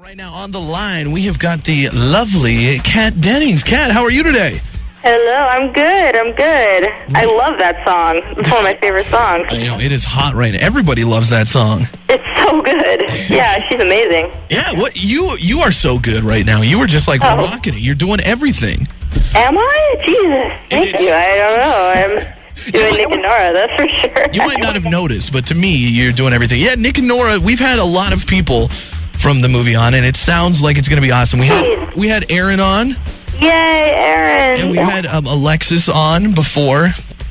Right now on the line, we have got the lovely Kat Dennings. Kat, how are you today? Hello, I'm good. I love that song. It's one of my favorite songs. I know, it is hot right now. Everybody loves that song. It's so good. Yeah, she's amazing. Yeah, what you are so good right now. You were just like rocking it. You're doing everything. Am I? Jesus, thank you. I don't know. I'm doing Nick and Norah, that's for sure. You might not have noticed, but to me, you're doing everything. Yeah, Nick and Norah, we've had a lot of people from the movie on, and it sounds like it's going to be awesome. We had Aaron on. Yay, Aaron. And we had Alexis on before.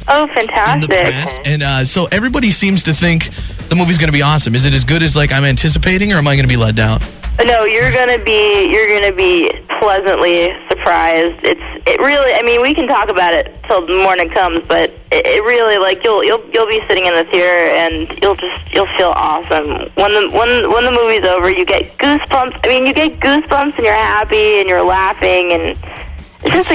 Oh, fantastic. In the past. And so everybody seems to think the movie's going to be awesome. Is it as good as like I'm anticipating, or am I going to be let down? No, you're gonna be pleasantly surprised. It really, I mean, we can talk about it till the morning comes, but it really, like, you'll be sitting in the theater and you'll feel awesome. When the movie's over, you get goosebumps. I mean, you get goosebumps and you're happy and you're laughing, and it's just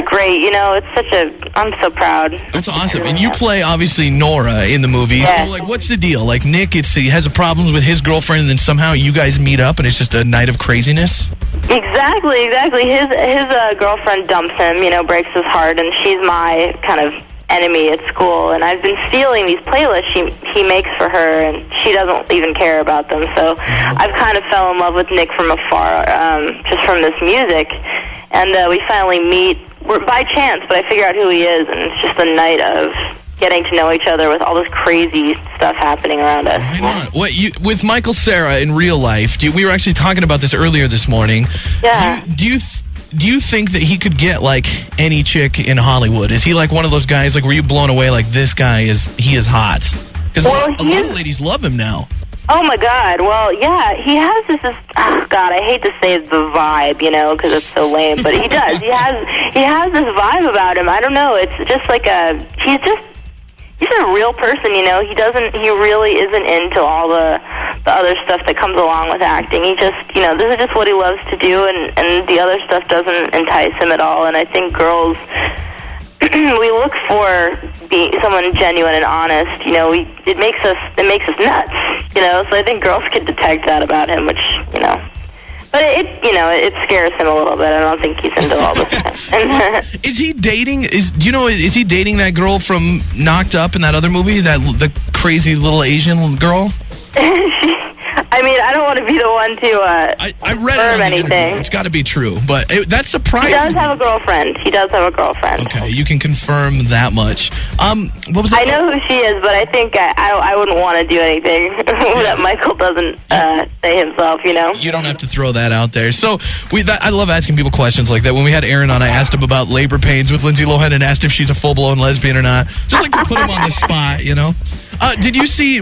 I'm so proud. That's awesome. And you play, obviously, Norah in the movie. Yeah. So, like, what's the deal? Like, Nick, he has problems with his girlfriend, and then somehow you guys meet up, and it's just a night of craziness? Exactly. His girlfriend dumps him, breaks his heart, and she's my kind of enemy at school. And I've been stealing these playlists he makes for her, and she doesn't even care about them. So I've kind of fell in love with Nick from afar, just from this music. And we finally meet by chance, but I figure out who he is, and it's just a night of getting to know each other with all this crazy stuff happening around us. Why not? With Michael Cera in real life, we were actually talking about this earlier this morning. Yeah. Do you think that he could get like any chick in Hollywood? Is he like one of those guys? Like, were you blown away? Like, this guy is hot? Because a lot of ladies love him now. Oh my God! Well, yeah, he has this. Oh God, I hate to say the vibe, because it's so lame, but he does. He has this vibe about him. I don't know. It's just like he's a real person. He really isn't into all the other stuff that comes along with acting. He just, this is just what he loves to do, and the other stuff doesn't entice him at all. And I think girls, we look for being someone genuine and honest. It makes us nuts. So I think girls can detect that about him, which but it scares him a little bit. I don't think he's into all this stuff. Is he dating? Is he dating that girl from Knocked Up in that other movie? The crazy little Asian girl? I mean, I don't want to be the one to I read it on anything. It's got to be true, but that's surprising. He does have a girlfriend. Okay, you can confirm that much. What was I know who she is, but I think I wouldn't want to do anything that Michael doesn't say himself. You don't have to throw that out there. So I love asking people questions like that. When we had Aaron on, I asked him about labor pains with Lindsay Lohan and asked if she's a full-blown lesbian or not. Just like to put him on the spot,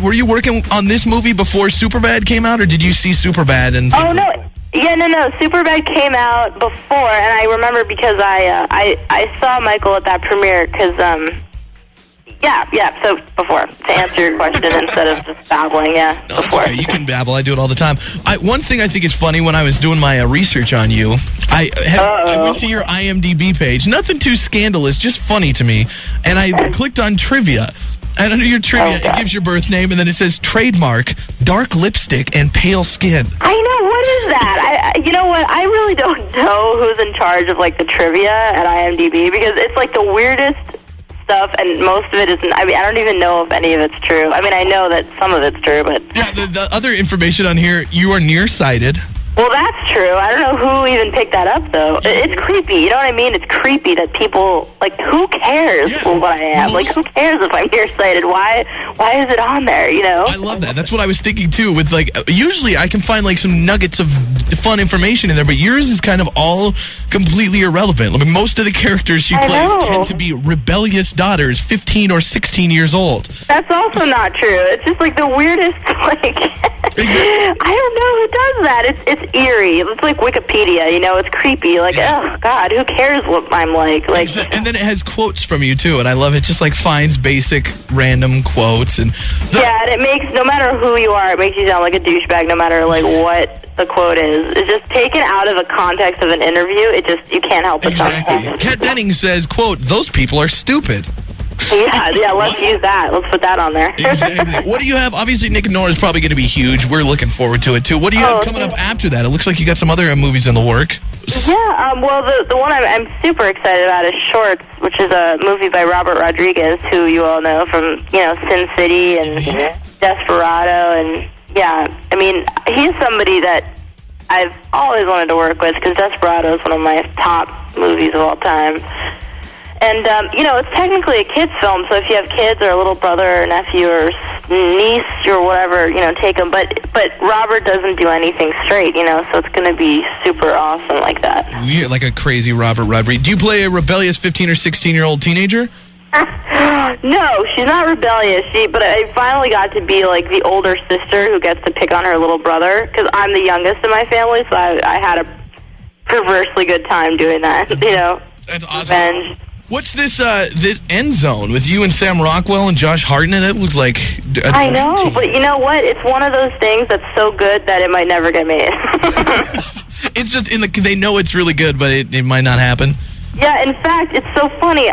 were you working on this movie before Superbad came out, or did you see Superbad? Oh, no. Yeah, no. Superbad came out before, and I remember because I saw Michael at that premiere because, so before, to answer your question instead of just babbling, No, before. Okay. You can babble. I do it all the time. One thing I think is funny when I was doing my research on you, I went to your IMDb page. Nothing too scandalous, just funny to me, and I clicked on trivia. And under your trivia, it gives your birth name, and then it says trademark, dark lipstick, and pale skin. I know. What is that? You know what? I really don't know who's in charge of, like, the trivia at IMDb, because it's, like, the weirdest stuff, and most of it isn't. I mean, I don't even know if any of it's true. I mean, I know that some of it's true, but... Yeah, the other information on here, you are nearsighted. Well, that's true. I don't know who even picked that up, though. It's creepy. You know what I mean? It's creepy that people, like, who cares what I am? Like, who cares if I'm nearsighted? Why is it on there, I love that. That's what I was thinking, too, with, like, usually I can find, like, some nuggets of fun information in there, but yours is kind of all completely irrelevant. I mean, most of the characters she plays tend to be rebellious daughters, 15 or 16 years old. That's also not true. It's just, like, the weirdest, like... I don't know who does that. It's eerie. It's like Wikipedia, It's creepy. Like, oh God, who cares what I'm like? And then it has quotes from you too, and I love it. Just like finds basic random quotes and and it makes, no matter who you are, it makes you sound like a douchebag. No matter like what the quote is, it's just taken out of the context of an interview. You can't help but Exactly. Kat Dennings says, "Quote: Those people are stupid." Yeah, let's use that. Let's put that on there. Exactly. What do you have? Obviously, Nick and Norah is probably going to be huge. We're looking forward to it, too. What do you have coming up after that? It looks like you got some other movies in the work. Yeah, well, the one I'm super excited about is Shorts, which is a movie by Robert Rodriguez, who you all know from, Sin City and Desperado. And, yeah, I mean, he's somebody that I've always wanted to work with because Desperado is one of my top movies of all time. And, it's technically a kid's film, so if you have kids or a little brother or nephew or niece or whatever, take them. But Robert doesn't do anything straight, so it's going to be super awesome like that. You're like a crazy Robert Rodriguez. Do you play a rebellious 15 or 16-year-old teenager? No, she's not rebellious. But I finally got to be like the older sister who gets to pick on her little brother because I'm the youngest in my family, so I had a perversely good time doing that. That's awesome. Revenge. What's this End Zone with you and Sam Rockwell and Josh Hartnett? It looks like I know, but you know what? It's one of those things that's so good that it might never get made. It's just they know it's really good, but it might not happen. Yeah, in fact, it's so funny.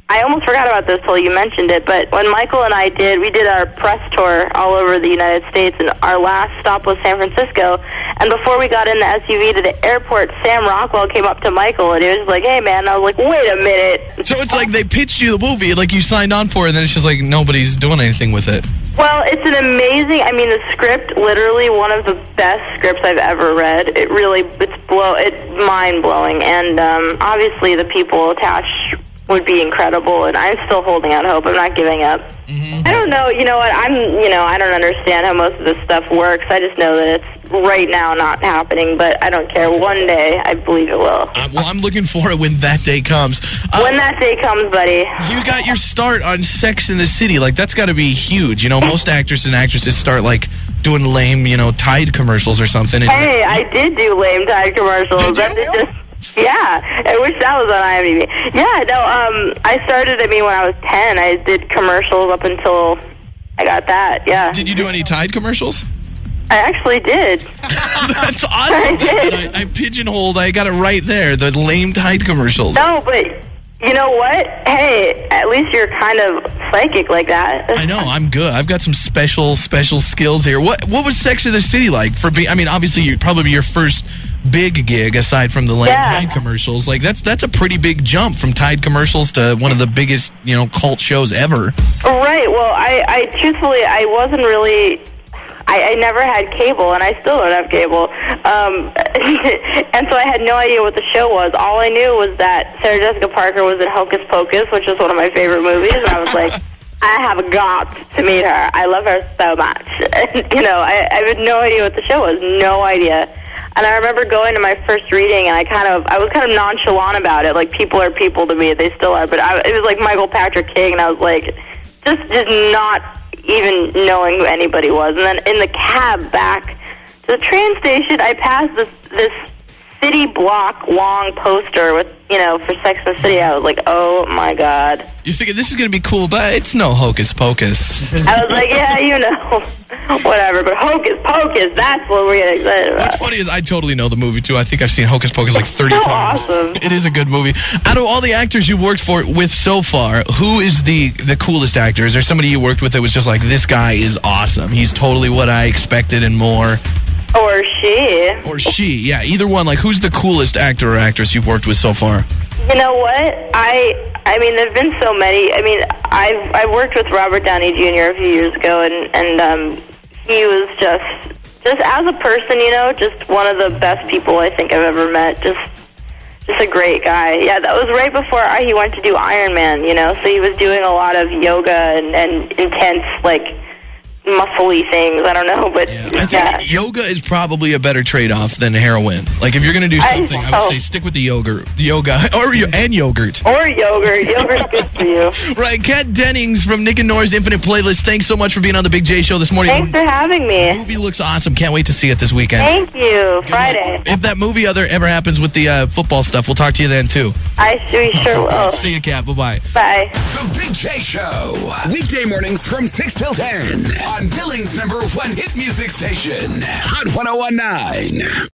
I almost forgot about this till you mentioned it, but when Michael and I we did our press tour all over the United States, and our last stop was San Francisco, and before we got in the SUV to the airport, Sam Rockwell came up to Michael, and he was like, hey, man, and I was like, wait a minute. So it's like they pitched you the movie, like you signed on for it, and then it's just like nobody's doing anything with it. Well, it's an amazing, the script, literally one of the best scripts I've ever read. It's mind-blowing, and obviously the people attached would be incredible, and I'm still holding out hope. I'm not giving up. I don't know, you know what, I don't understand how most of this stuff works. I just know that it's right now not happening, but I don't care. One day, I believe it will. Well, I'm looking for it when that day comes. When that day comes, buddy. You got your start on Sex and the City. Like, that's got to be huge. Most actors and actresses start, like, doing lame, Tide commercials or something. Hey, I did do lame Tide commercials. Did you? Yeah, I wish that was on IMDb. Yeah, no, I started, when I was 10, I did commercials up until I got that, yeah. Did you do any Tide commercials? I actually did. That's awesome. I did. I pigeonholed, I got it right there, the lame Tide commercials. No, but you know what? Hey, at least you're kind of psychic like that. I know, I'm good. I've got some special skills here. What was Sex and the City like? Obviously, you'd probably be your first big gig aside from the lame Tide commercials. Like that's a pretty big jump from Tide commercials to one of the biggest cult shows ever. Right. Well, I truthfully I wasn't really. I never had cable, and I still don't have cable. And so I had no idea what the show was. All I knew was that Sarah Jessica Parker was in Hocus Pocus, which is one of my favorite movies, and I was like, I have got to meet her. I love her so much. And, I had no idea what the show was. No idea. And I remember going to my first reading, and I was kind of nonchalant about it. Like, people are people to me. They still are. But it was like Michael Patrick King, and I was like, just not even knowing who anybody was. And then in the cab back to the train station, I passed this city block long poster with, for Sex and the City. I was like, oh my God. You're thinking this is going to be cool, but it's no Hocus Pocus. I was like, yeah, whatever. But Hocus Pocus, that's what we're getting excited about. What's funny is I totally know the movie, too. I think I've seen Hocus Pocus like 30 times. Awesome. It is a good movie. Out of all the actors you've worked with so far, who is the coolest actor? Is there somebody you worked with that was just like, this guy is awesome. He's totally what I expected and more. Or she, yeah. Either one. Like, who's the coolest actor or actress you've worked with so far? You know what? There've been so many. I worked with Robert Downey Jr. a few years ago, and he was just as a person, just one of the best people I think I've ever met. Just a great guy. Yeah, that was right before he went to do Iron Man. So he was doing a lot of yoga and intense, like, muscle-y things. I don't know, but I think yoga is probably a better trade-off than heroin. Like, if you're going to do something, I would say stick with the yoga, and yogurt. Or yogurt. Yogurt's good for you. Right, Kat Dennings from Nick and Norah's Infinite Playlist. Thanks so much for being on the Big J Show this morning. Thanks for having me. The movie looks awesome. Can't wait to see it this weekend. Thank you. Friday. If that movie ever happens with the football stuff, we'll talk to you then, too. We sure will. See you, Kat. Bye-bye. Bye. The Big J Show. Weekday mornings from 6 till 10. On Billings' #1 hit music station, Hot 101.9.